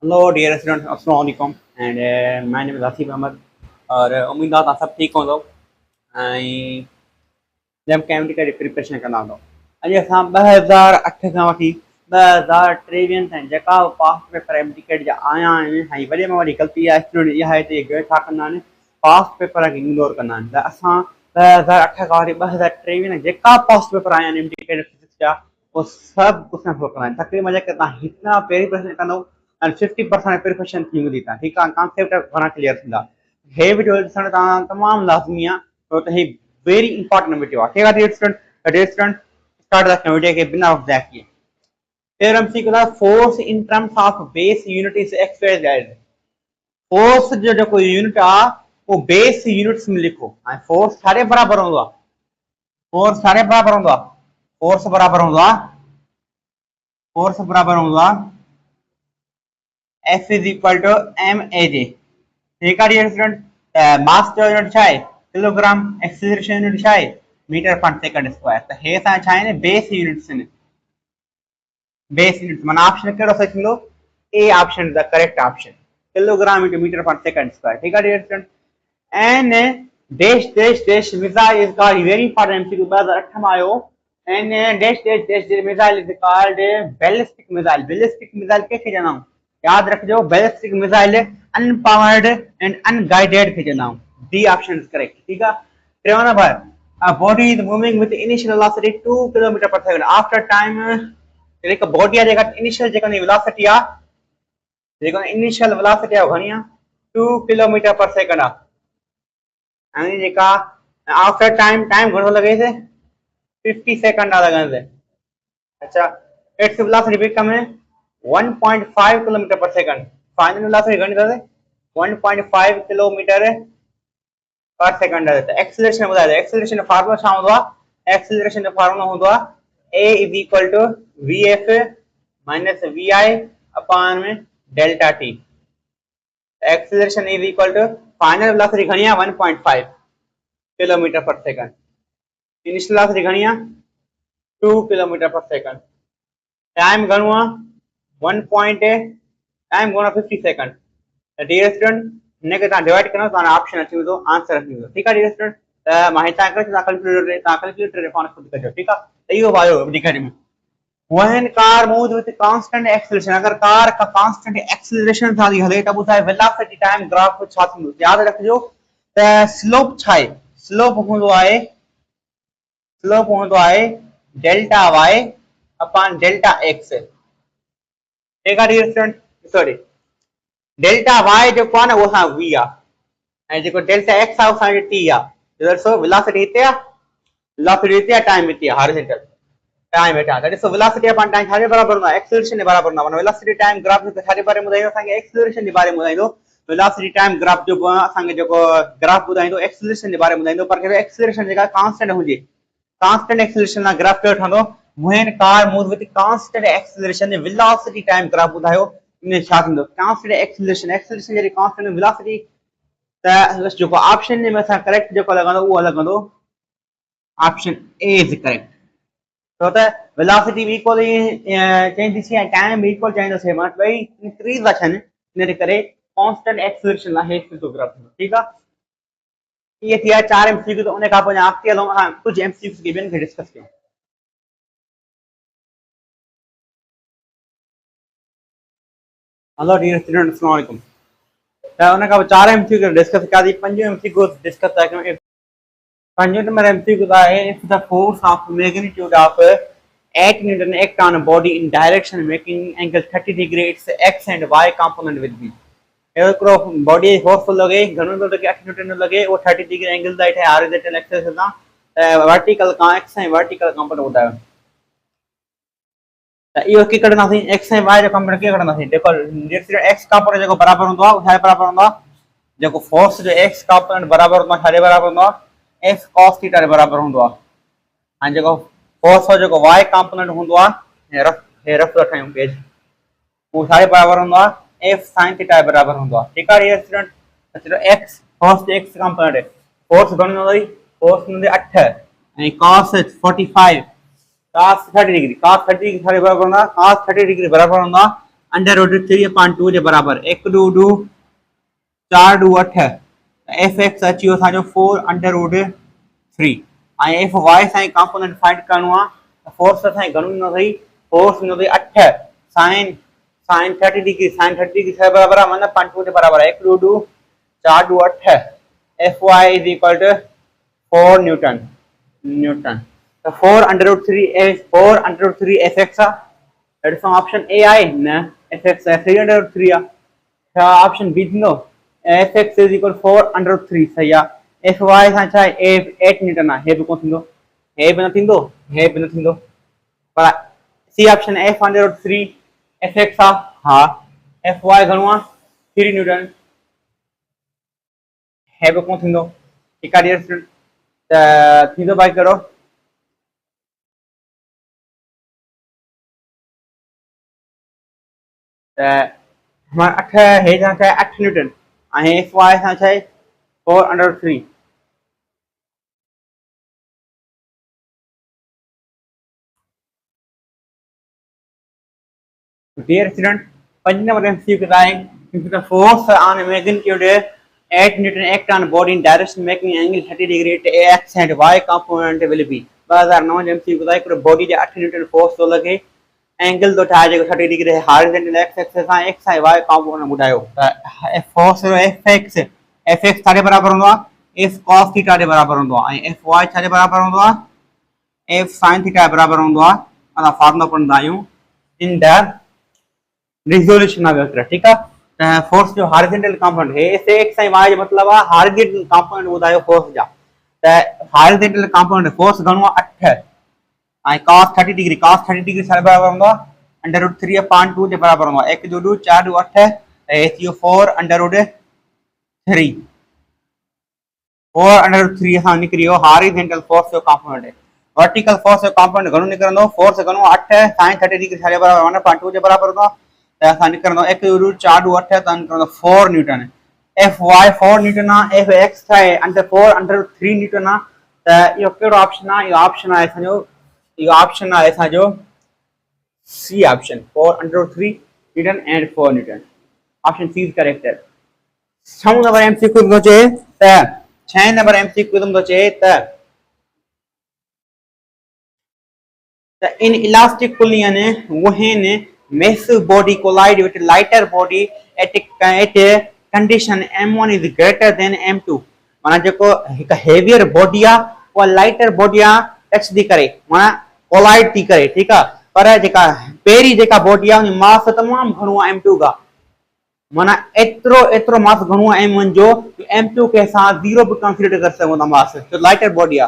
Hello, dear students. Assalamu alaikum. And my name is Asif Ahmed. और उम्मीद है आप सब ठीक हो दो ऐं जब कैमरी का प्रिपरेशन कंदा हूंदो अॼु असां 2008 खां वठी 2023 ताईं जेका पास्ट पेपर एमटीकेट जा आया आहिनि ऐं वॾे में वॾी ग़लती आहे स्टूडेंट इहा आहे त छा कंदा आहिनि पास्ट पेपर खे इग्नोर कंदा आहिनि त असां 2008 खां वठी 2023 में जेका पास्ट पेपर आया आहिनि एमटीकेट फिजिक्स जा उहो सभु कुझु न कंदा आहिनि तक़रीबन जेके तव्हां हितां प्रिपरेशन कंदो and 50% प्रिपरेशन थी वेंदी तव्हां ठीकु आहे कॉन्सेप्ट घणा क्लियर थींदा हे वीडियो ॾिसण तव्हां तमामु लाज़मी आहे छो त हे वेरी इंपॉर्टेंट वीडियो आहे ठीकु आहे डियर स्टूडेंट स्टार्ट रखूं वीडियो के बिना वक्त ज़ाया किए फिर हम सीख रहा force in terms of base unit is expressed as force जो कोई यूनिट आ वो बेस यूनिट्स में लिखो ऐं फोर्स सारे बराबर होंदो आहे फोर्स सारे बराबर होंदो आहे फोर्स बराबर होंदो आहे फोर्स बराबर होंदो आहे F is equal to MAJ ठीक है डियर स्टूडेंट मास जो यूनिट छा आहे किलोग्राम एक्सीलरेशन यूनिट छा आहे मीटर पर सेकंड स्क्वायर त हे असां छा आहिनि बेस यूनिट्स आहिनि बेस यूनिट्स माना ऑप्शन कहिड़ो सही थींदो A option is the correct option kilogram into metre per second square ठीक है dear student and dash dash dash missile is called very important MCQ 2008 में आयो and dash dash dash missile is called ballistic missile कैसे चवंदा याद रखो ballistic missile unpowered and unguided खे चवंदा आहियूं डी ऑप्शन इज करेक्ट ठीक है 53 number a body is moving with initial velocity 2 km per second after time एक बॉडी आहे जेका इनिशियल जेका वेलोसिटी आहे जेका इनिशियल वेलोसिटी आहे घणी आहे 2 km per second आहे ऐं जेका आफ्टर टाइम घणो लॻे थो 50 सेकंड लॻनि थो अच्छा इट्स वेलोसिटी बिकम 1.5 किलोमीटर पर सेकंड फाइनल वेलोसिटी घणी अथव 1.5 किलोमीटर पर सेकंड है तो एक्सीलरेशन ॿुधाए एक्सीलरेशन फार्मूला छा हूंदो आहे एक्सीलरेशन जो फार्मूला हूंदो आहे a is equal to vf minus vi upon delta t acceleration is equal to final velocity घणी आहे 1.5 किलोमीटर पर सेकंड इनिशियल वेलोसिटी घणी आहे 2 किलोमीटर पर सेकंड टाइम घणो आहे 1 पॉइंट टाइम घणो 50 सेकंड डियर स्टूडेंट इनके तव्हां डिवाइड करो तव्हां ऑप्शन अची वेंदो आंसर अची वेंदो ठीकु आहे डियर स्टूडेंट त मां हितां करे तव्हां कैलकुलेटर पाण खुदि कजो ठीकु आहे त इहो वायो डिक्शनरी में when car moves with constant acceleration अगर कार का constant acceleration सां थी हले त ॿुधाए velocity time graph छा थींदो यादि रखिजो त स्लोप छा आहे स्लोप हूंदो आहे delta y upon delta x ठीकु आहे dear student sorry delta y जेको आहे न उहो असां v आहे ऐं जेको डेल्टा x आहे असांजो t आहे ॾिसो वेलोसिटी हिते आहे टाइम हिते आहे हॉरिजॉन्टल टाइम हेठा त ॾिसो वेलोसिटी अपॉन टाइम छाजे बराबर हूंदो आहे एक्सीलरेशन जे बराबर हूंदो आहे माना वेलोसिटी टाइम ग्राफ में छाजे बारे में ॿुधाईंदो असांखे एक्सीलरेशन जे बारे में ॿुधाईंदो वेलोसिटी टाइम ग्राफ जो असांखे जेको ग्राफ ॿुधाईंदो एक्सीलरेशन जे बारे में ॿुधाईंदो पर एक्सीलरेशन जेका कांस्टेंट हुजे कांस्टेंट एक्सीलरेशन लाइ ग्राफ कहिड़ो ठहंदो when car moves with constant acceleration velocity time graph ॿुधायो इन छा थींदो कांस्टेंट एक्सीलरेशन जहिड़ी कांस्टेंट वेलोसिटी त जेको ऑप्शन में असां करेक्ट जेको लॻंदो उहो लॻंदो ऑप्शन ए इज करेक्ट छो त वेलोसिटी बि इक्वल चईंदीसीं ऐं टाइम बि इक्वल चाहींदोसीं मां ॿई इंक्रीज़ था थियनि इन करे कांस्टेंट एक्सीलरेशन लाइ हेठि थींदो ग्राफ ठीकु आहे इहे थी विया 4 एमसीक्यू त उन खां पोइ अॻिते हलूं असां कुझु एमसीक्यू खे ॿियनि खे डिस्कस कयूं हेलो डियर स्टूडेंट अस्सलाम वालेकुम त उन खां पोइ 4 एमसीक्यू डिस्कस कयासीं 5 एमसीक्यू डिस्कस था कयूं 5 नंबर एमसीक्यू आहे if the force of magnitude of 8 Newton act on a body in direction making angle 30 degree its x and y component will be एकरो बॉडी फोर्स लगे घणो तो लगे 8 Newton लगे वो 30 डिग्री एंगल दा है हॉरिजॉन्टल एक्सिस दा वर्टिकल का x ऐं वर्टिकल कंपोनेंट ॿुधायो त इहो की कढंदासीं x ऐं y जो कंपोनेंट कीअं कढंदासीं जेको x कंपोनेंट जेको बराबर हूंदो आहे छा बराबर हूंदो आहे जेको फोर्स जो x कंपोनेंट बराबर हूंदो आहे छा बराबर हूंदो आहे f cos थीटा जे बराबर हूंदो आहे ऐं जेको फोर्स जो जेको y कंपोनेंट हूंदो आहे हे रफ रखायूं पेज उहो छा बराबर हूंदो आहे f sin थीटा जे बराबर हूंदो आहे ठीकु आहे स्टूडेंट चलो x cos जो x कंपोनेंट फोर्स घणो हूंदो फोर्स हूंदी 8 ऐं cos 45 cos 30 degree cos 30 degree बराबर हूंदो आहे cos 30 डिग्री बराबर हूंदो आहे अंडर रूट 3/2 जे बराबर 1 2 2 4 2 8 एफ एक्स अची वियो असांजो 4 अंडर रूट 3 ऐं एफ वाई सां कॉम्पोनेंट फाइंड करणो आहे फोर्स असांखे घणो ईंदो अथई फोर्स ईंदो अथई 8 साइन साइन 30 डिग्री छह बराबर आहे मतलब 5 जे बराबर आहे 1 2 2 4 2 8 F Y is equal to 4 newton तो 4 under root 3 4 under root 3 F X आहे दैट इज ऑप्शन ए आहे न एफ एक्स 3 अंडर रूट 3 आहे छा ऑप्शन बी थींदो F X is equal 4 under root 3 सही आहे एफ वाई सां छा आहे 8 न्यूटन आहे हे बि कोन थींदो हे बि न थींदो पर C option F under root 3 F X आहे हा एफ वाई घणो आहे 3 न्यूटन हे बि कोन थींदो ठीकु आहे डियर स्टूडेंट त थींदो भाई कहिड़ो त हमारा 8 हे सां छा आहे 8 न्यूटन ऐं एफ वाई सां छा आहे 4 under root 3 Dear student, 5 number MCQ is the force on a magnitude 8 Newton act on body in direction making angle 30 degree at x and y component will be. 2009 MCQ is the body 8 Newton force तो लगे angle तो ठाए जो 30 degree है horizontal x axis सा x और y component बुझायो त force fx सारे बराबर होंदो f cos थीटा के बराबर होंदो ऐं fy छाजे बराबर होंदो f sin थीटा बराबर होंदो असां फार्मूला पढ़ंदा आहियूं in the resolution of vector ठीक है फोर्स जो हॉरिजॉन्टल कंपोनेंट है ऐसे एक्स ऐं वाई जो मतलब है हॉरिजॉन्टल कंपोनेंट बुधायो फोर्स जा त हॉरिजॉन्टल कंपोनेंट फोर्स घणो 8 ऐं cos 30 डिग्री सारे बराबर होंदो अंडर रूट 3/2 जे बराबर होंदो 1 2 2 4 2 8 ऐं थियो 4 अंडर रूट 3 4 अंडर रूट 3 सां निकरी वियो हॉरिजॉन्टल फोर्स जो कंपोनेंट है वर्टिकल फोर्स जो कंपोनेंट घणो निकरंदो फोर्स घणो 8 sin 30 डिग्री सारे बराबर 1/2 जे बराबर होंदो निकरंदो 1 2 4 2 8 त निकरंदो 4 न्यूटन एफ वाई 4 न्यूटन आहे एफ एक्स आहे अंडर 4 अंडर 3 न्यूटन आहे त इहो कहिड़ो ऑप्शन आहे इहो ऑप्शन आहे असांजो C option 4 under 3 newton and 4 newton option C is correct 6 number MCQ थो चए त 6 नंबर एमसीक्यू थो चए त इन इलास्टिक पुलियन when massive body collide with lighter body at condition m1 is greater than m2 माना जेको एक हेवियर बॉडी आ वो लाइटर बॉडी आ टच थी करे माना कोलाइड थी करे ठीक है पर जेका पेरी जेका बॉडी आ उन मास तमाम घणो आ m2 का माना एतरो मास घणो आ m1 जो m2 के साथ 0 भी कंसीडर कर सको था मास जो लाइटर बॉडी आ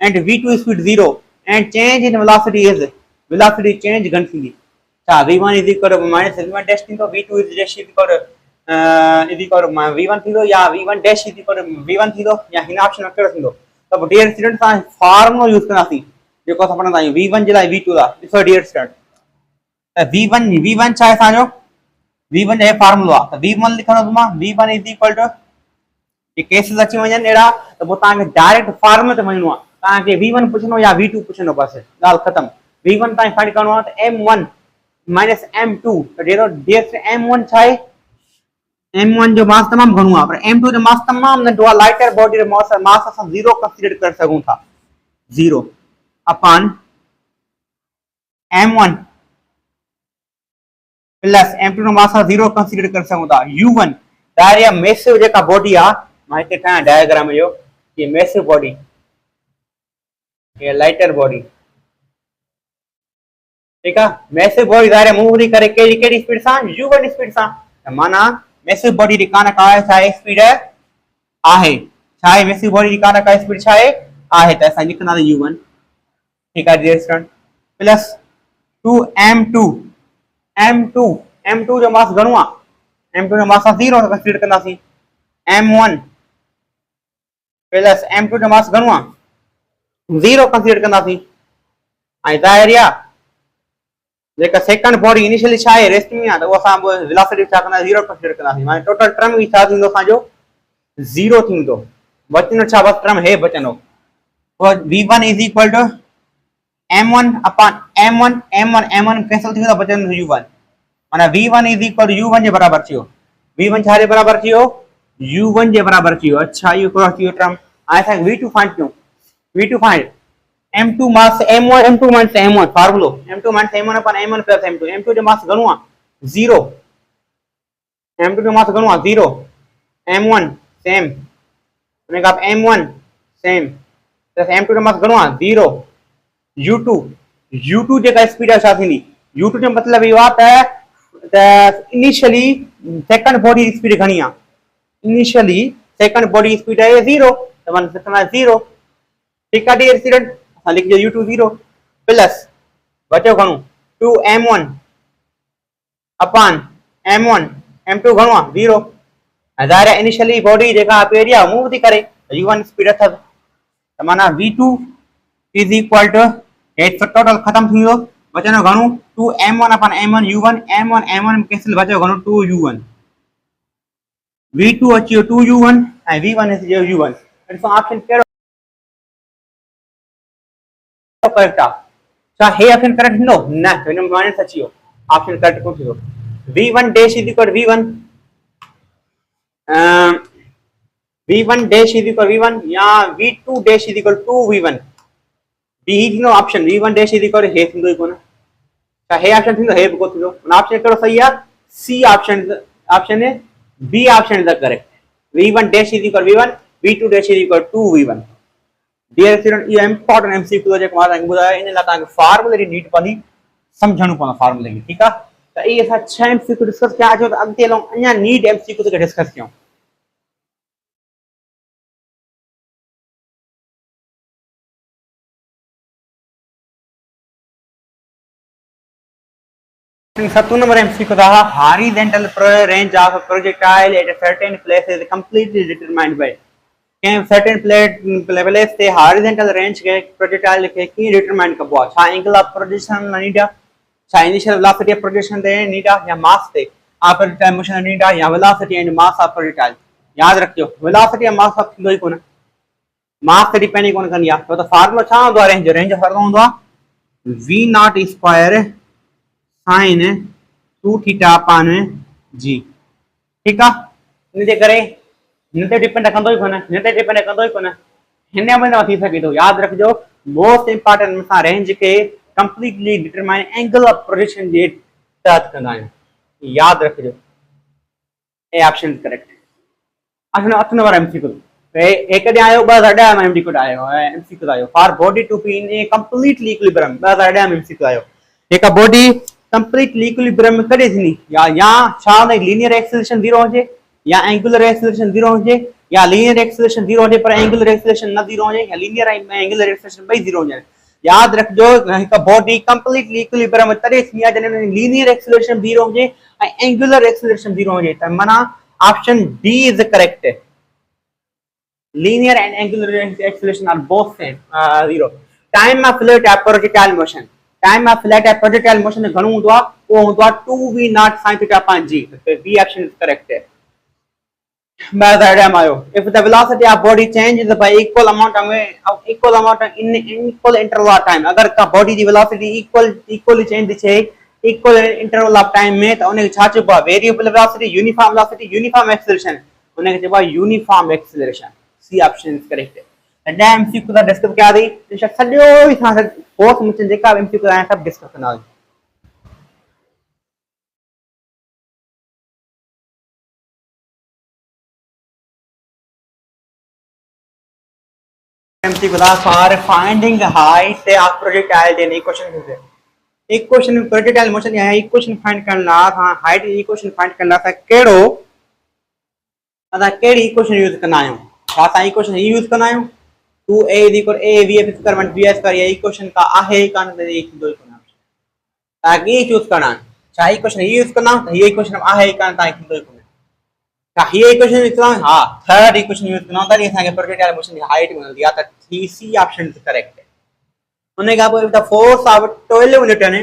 and v2 speed 0 and change in velocity change घण थींदी छा v1 is equal to minus v1 dash थींदो v2 is dash is equal to v1 थींदो या v1 dash is equal to v1 थींदो या हिन ऑप्शन में कहिड़ो थींदो त डियर स्टूडेंट असां फार्मूलो यूज़ कंदासीं जेको असां पढ़ंदा आहियूं v1 जे लाइ v2 ला ॾिसो डियर स्टूडेंट त v1 छा आहे असांजो v1 जो फार्मूलो आहे त v1 लिखंदो मां v1 इज इक्वल टू ये केसेस अची वञनि अहिड़ा त पोइ तव्हांखे डायरेक्ट फार्मूले ते वञिणो आहे तव्हांखे v1 पुछणो या v2 पुछणो बस ॻाल्हि ख़तम v1 ताईं फाइंड करणो आहे त m1 माइनस m2 तो डियर m1 छा है m1 जो मास तमाम घणो आहे पर m2 जो मास तमाम नंढो आहे लाइटर बॉडी जो मास असां 0 कंसीडर कर सघूं था 0 अपॉन m1 प्लस m2 जो मास 0 कंसीडर कर सघूं था u1 दायरा मैसिव जेका बॉडी आहे मां हिते ठाहियां डायग्राम जो ये मैसिव बॉडी ये लाइटर बॉडी ठीक है मैसिव बॉडी दायरे मूव थी करे केड़ी स्पीड सां u1 स्पीड सां माना मैसिव बॉडी दी काना का है स्पीड आहे छा है मैसिव बॉडी दी काना का स्पीड छा है त असां लिखंदा u1 ठीक है डियर स्टूडेंट प्लस 2m2 जो मास घणो आहे m2 जो मास 0 कंसीडर कंदासीं m1 प्लस m2 जो मास घणो आहे 0 कंसीडर कंदासीं ऐं ज़ाहिर आहे जेका सेकंड बॉडी इनिशियली छा आहे रेस्ट में आहे त असां वेलोसिटी छा कंदा 0 कंसीडर कंदासीं माने टोटल टर्म ही छा थींदो असांजो 0 थींदो बचनो छा बस टर्म है बचनो v1 is equal to m1 upon m1 cancel थी वेंदो बचंदो u1 माना v1 इज इक्वल u1 जे बराबर थियो। v1 छा जे बराबर थियो, u1 जे बराबर थियो। अच्छा इहो क्रॉस थियो टर्म। हाणे असां v2 फाइंड कयूं। v2 फाइंड m2 मास m1 m2 minus m1 फार्मूलो m2 minus m1 अपन m1 प्लस m2 m2 जो मास घणो आहे 0 m2 जो मास घणो आहे 0 m1 सेम उन खां m1 सेम प्लस m2 जो मास घणो आहे 0 u2 u2 जेका स्पीड आहे छा थींदी u2 जो मतलब इहो आहे त इनिशियली सेकंड बॉडी स्पीड घणी आहे इनिशियली सेकंड बॉडी स्पीड आहे 0 त माना सिस्टम आहे 0 ठीक आहे डियर स्टूडेंट हाँ लिख दिया u2 0 प्लस बचो घणो 2m1 अपन m1 m2 घणो आहे 0 ज़ाहिर है इनिशियली बॉडी जेका पेरिया मूव थी करे u1 स्पीड अथव त माना v2 इज इक्वल टू हेठ टोटल खत्म थी वियो बचनो घणो 2m1 अपन m1 u1 m1 m1 cancel बचो घणो 2u1 v2 अची 2u1 ऐं v1 इज u1 ॾिसो ऑप्शन कहिड़ो करेक्ट आहे छा हे ऑप्शन करेक्ट थींदो न हिन में माइनस अची वियो ऑप्शन करेक्ट कोन थींदो v1 dash is equal v1 v1 dash is equal v1 या v2 dash is equal 2v1 D थींदो option v1 dash is equal हे थींदो ई कोन छा हे ऑप्शन थींदो हे बि कोन थींदो ऑप्शन कहिड़ो सही आहे C option option B option is the correct v1 dash is equal v1 v2 dash is equal 2v1 dear student ये इंपॉर्टेंट एमसीक्यू जेको मां तव्हांखे ॿुधायो इन लाइ तव्हांखे फार्मूले जी नीड पवंदी सम्झणो पवंदो फार्मूले खे ठीकु आहे त इहे असां 6 एमसीक्यू डिस्कस कया अचो त अॻिते हलूं अञा नीड एमसीक्यू ते डिस्कस कयूं सत्तू नंबर एमसीक्यू था horizontal range of projectile at a certain place is completely determined by के सर्टेन प्लेस ते हॉरिजॉन्टल रेंज के प्रोजेक्टाइल के की डिटरमाइन कबो आहे छा एंगल ऑफ प्रोजेक्शन नीड आहे छा इनिशियल वेलोसिटी ऑफ प्रोजेक्शन ते नीड आहे या मास ते ऑफ प्रोजेक्टाइल मोशन नीड आहे या velocity and mass of projectile याद रखियो वेलोसिटी या मास ऑफ थींदो ई कोन मास ते डिपेंड कोन कंदी आहे छो त फार्मूला छा हूंदो आहे रेंज फार्मूला हूंदो आहे v not square sine 2 theta upon g ठीक आहे इन जे करे हिन ते डिपेंड कंदो ई कोन हिन ते डिपेंड कंदो ई कोन हिन में न थी सघे थो यादि रखिजो मोस्ट इंपॉर्टेंट असां रेंज के completely determine angle of projection जे तहत कंदा आहियूं यादि रखिजो A option correct option 8 number MCQ एक ॾे आयो 2010 में एमसीक्यू आयो एमसीक्यू आयो for body to be in a completely equilibrium 2010 में एमसीक्यू आयो एक बॉडी कंप्लीटली इक्विलिब्रियम में कॾहिं थींदी या छा लीनियर एक्सेलरेशन 0 हुजे या एंगुलर एक्सेलरेशन 0 हुजे या लीनियर एक्सेलरेशन 0 हुजे पर एंगुलर एक्सेलरेशन न 0 हुजे या लीनियर ऐं एंगुलर एक्सेलरेशन ॿई 0 हुजनि यादि रखिजो हिकु बॉडी कंप्लीटली इक्विलिब्रियम में तॾहिं थींदी आहे जॾहिं लीनियर एक्सेलरेशन 0 हुजे ऐं एंगुलर एक्सेलरेशन 0 हुजे त माना option D is correct linear and angular acceleration are both same 0 time of flight at projectile motion time of flight at projectile motion घणो हूंदो आहे वो हूंदो आहे 2v not sin theta upon g so b option is correct है मैं diagram आयो if the velocity of body changes by equal amount in equal interval of time अगर का बॉडी जी velocity equally change थिए equal interval of time में त उन खे छा चइबो आहे variable velocity uniform acceleration उन खे चइबो आहे uniform acceleration C option is correct है ॾह एमसीक्यू था डिस्कस कया थी बेशक सॼो ई असां फोर्थ में जेका बि एमसीक्यू आया सभु डिस्कस कंदा एमसीक्यू था for finding height of projectile in equation से इक्वेशन प्रोजेक्टाइल मोशन या इक्वेशन फाइंड करण लाइ असां हाइट इक्वेशन फाइंड करण लाइ असां कहिड़ी इक्वेशन यूज़ कंदा आहियूं असां इक्वेशन यूज़ कंदा आहियूं 2a = a vf square - bs square ये इक्वेशन का आहे कान त ये थींदो ई कोन ताकि ये चूज करना छा इक्वेशन यूज़ करना त ये इक्वेशन आहे कान त थींदो ई कोन का ये इक्वेशन यूज़ करना हां थर्ड इक्वेशन यूज़ करना त असां के प्रोजेक्टाइल मोशन की हाइट मिलंदी आहे त सी ऑप्शन इज करेक्ट उन का पोइ द फोर्स ऑफ 12 न्यूटन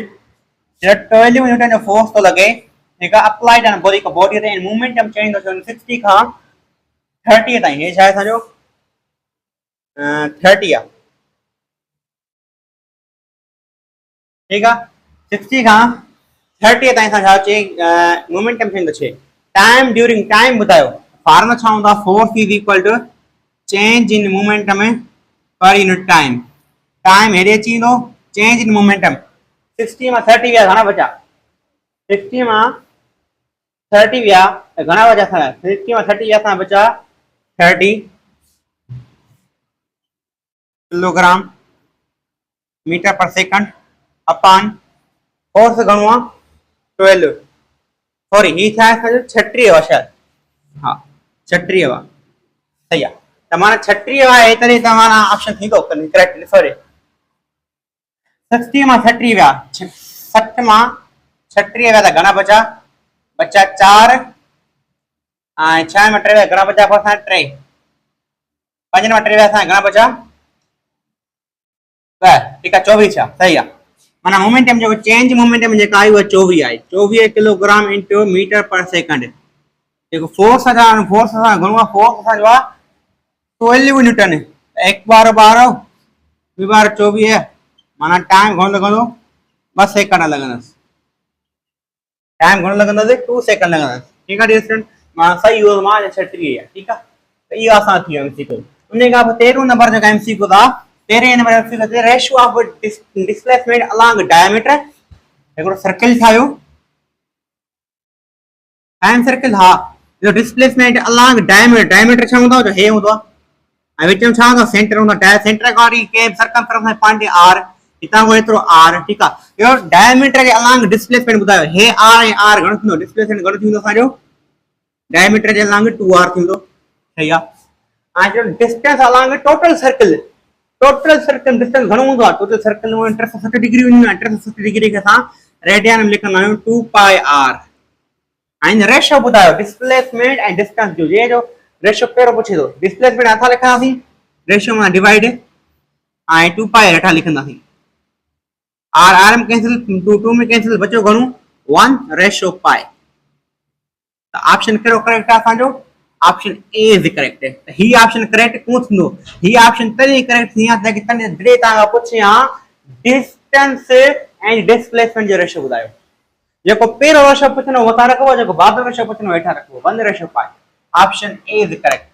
जब 12 न्यूटन जो फोर्स तो लगे ठीक है अप्लाइड ऑन बॉडी ते मोमेंटम चेंज तो 60 का 30 ताईं हे छा आहे असांजो 30 आहे ठीक आहे 60 खां 30 ताईं असां छा चई मोमेंटम थींदो छे टाइम ड्यूरिंग टाइम ॿुधायो फॉर्मुला छा हूंदो आहे force is equal to change in momentum per unit time time हेॾे अची वेंदो चेंज इन मोमेंटम 60 मां 30 विया घणा बचा 60 मां 30 विया घणा बचा असां 60 मां 30 विया असां बचा 30 kilogram metre per second upon force घणो आहे 12 सॉरी ही छा आहे असांजो 36 आहे शायद हा 36 आहे सही आहे त माना 36 आहे तॾहिं त माना ऑप्शन थींदो करेक्ट सॉरी 60 मां 30 विया 60 मां 36 विया त घणा बचा बचा 4 ऐं 6 में 3 घणा बचा पोइ असां 3 5 में 3 असां घणा बचा ठीक है 24 छा सही है माना मोमेंटम जो चेंज मोमेंटम जेका आई वो 24 आई 24 kilogram into metre per second देखो फोर्स असा घणो फोर्स असा जो 12 न्यूटन एक बार 12 बी बार 24 है माना टाइम घणो लगंदो 2 सेकंड लगंदस टाइम घणो लगंदस 2 सेकंड लगंदस ठीक है स्टूडेंट मां सही हो मां 36 है ठीक है तो ये आसान थी एमसीक्यू उन का 13 नंबर जो एमसीक्यू था 13 नंबर एमसीक्यू थे ratio of displacement along diameter एकड़ो सर्कल ठायो टाइम सर्कल हा जो डिस्प्लेसमेंट अलोंग डायमीटर डायमीटर छा होंदो जो हे होंदो आ विच में छा होंदो सेंटर होंदो सेंटर खाड़ी के सर्कमफरेंस पॉइंट आर इतना को एतरो आर ठीक है यो डायमीटर के अलोंग डिस्प्लेसमेंट बुधायो हे आर ए आर गण थींदो डिस्प्लेसमेंट गण थींदो साजो डायमीटर के अलोंग 2r थींदो सही आ आ जो distance along total circle distance घणो होंदो आहे टोटल सर्कल में 360 डिग्री हुंदी आहे 360 डिग्री के असां रेडियन में लिखंदा आहियूं 2 पाई r एंड रेशियो बुधायो डिस्प्लेसमेंट एंड डिस्टेंस जो ये जो रेशियो पेरो पूछे तो डिस्प्लेसमेंट अथा लिखंदासीं रेशियो में डिवाइड आई 2 पाई हेठा लिखंदासीं r r में कैंसिल 2 में कैंसिल बचो घणो 1 रेशियो पाई तो ऑप्शन करो करेक्ट है असांजो ऑप्शन ए इज करेक्ट है ही ऑप्शन करेक्ट कोन थींदो ही ऑप्शन तरी करेक्ट थिया त कि तने जडे ता पुछया डिस्टेंस एंड डिस्प्लेसमेंट जो रेशियो बुधायो जेको पेरो रेशियो पुछनो वो ता रखो जेको बाद रेशियो पुछनो हेठा रखो 1 ratio pi option A is correct